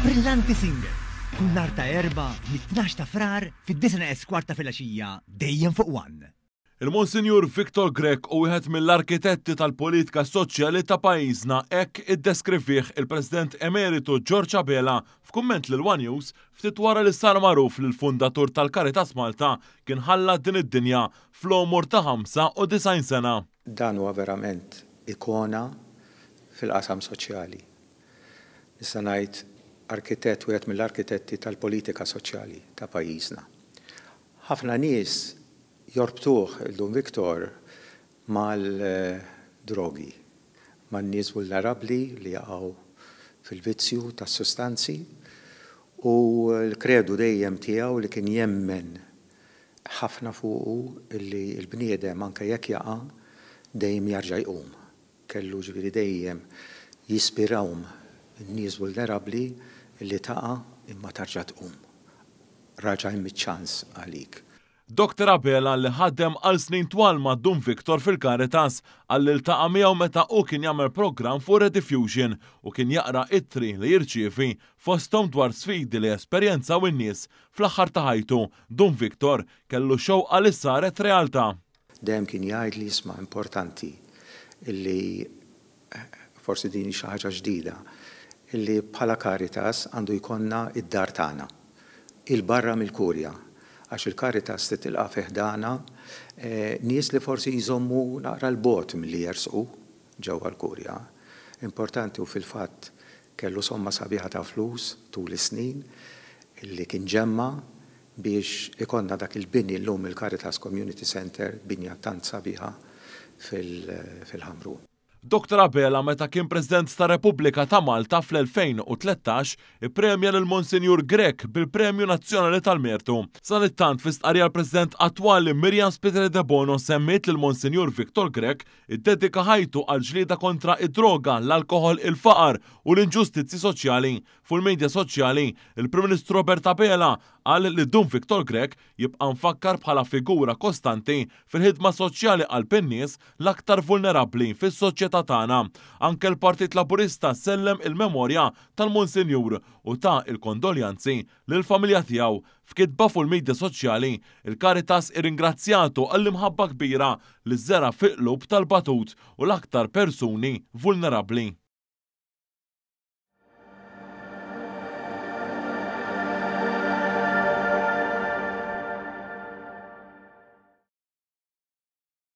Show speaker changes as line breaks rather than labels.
Brillanti Singer. Kull nhar ta' erba' mit-12 ta' frar fid-9 eskwart ta' filgħaxija dejjem fuq One.
Il-Monsinjur Viktor Grek u wieħed mill-arkitetti tal-politika soċjali ta' pajjiżna hekk iddeskrivih il-President Emeritu George Abela f'kumment lil One News ftit wara li sar magħruf li l-fundatur tal-Caritas Malta kien ħalla din id-dinja fl-għomur ta' 95 sena.
Dan huwa verament ikona fil-qasam soċjali. Nista' ngħid arkitett wieħed mill-arkitetti tal-politika soċjali ta' pajjiżna. Ħafna nies jorbtuh il-Dun Viktor mal-drogi, man-nies vulnerabbli li jaqgħu fil-vizzju tas-sustanzi u l-kredu dejjem tiegħu li kien jemmen ħafna fuqu li l-bniedem anke jekk jaqa' dejjem jarġa' jqum. Kellu ġifieri dejjem jispirawhom in-nies vulnerabbli li taqa' imma tarġa' tqum. Raġa' hemm iċ-ċans għalik.
Dr. Abela li ħaddem għal snin twal ma' Dun Viktor fil-Caritas għall iltaqa' miegħu meta hu kien jagħmel programm fuq Rediffusion u kien jaqra ittri li jirċievi fosthom dwar sfidi li esperjenzaw in-nies fl-aħħar ta' ħajtu. Dun Viktor kellu xewqa li saret realtà.
Dejjem kien jgħid li jisma' importanti illi forsi din xi ħaġa ġdida illi bħala Caritas għandu jkollna id-dar tagħna, il-barra mill-kurja. Għax il-Caritas titilqa' fih dana nies li forsi jżommu naqra l-bot milli jersqu ġewwa l-kurja. Importanti u fil-fatt kellu somma sabiħa ta' flus tul is-snin illi kien ġemma biex ikonna dak il-bini llum il-Caritas Community Center binja tant sabiħa fil-Ħamru.
Dr. Abela meta kien President ta' Repubblika ta' Malta fl-2013 ippremja lil Monsinjur Grek bil-Premju Nazzjonali tal-Mertu. Sal-ittant fi stqarrija l-President attwali Miriam Spiteri de Bono semmiet lil Monsinjur Viktor Grek iddedika ħajtu għal ġlieda kontra id-droga, l-alkoħol, il-faqar u l-inġustizzi soċjali. Fil-medja soċjali, il-Prim Ministru Robert Abela qal li Dun Viktor Grek jibqa' mfakkar bħala figura kostanti fil-ħidma soċjali għal in-nies l-aktar vulnerabbli fis-soċjetà tagħna. Anke l-Partit Laburista sellem il-memorja tal-Monsinjur u ta' il-kondoljanzi lill-familja tiegħu. F'kitba fuq il-medja soċjali, il-Caritas irringrazzjatu għall-imħabba kbira li żera fi qlub tal-batut u l-aktar persuni vulnerabbli.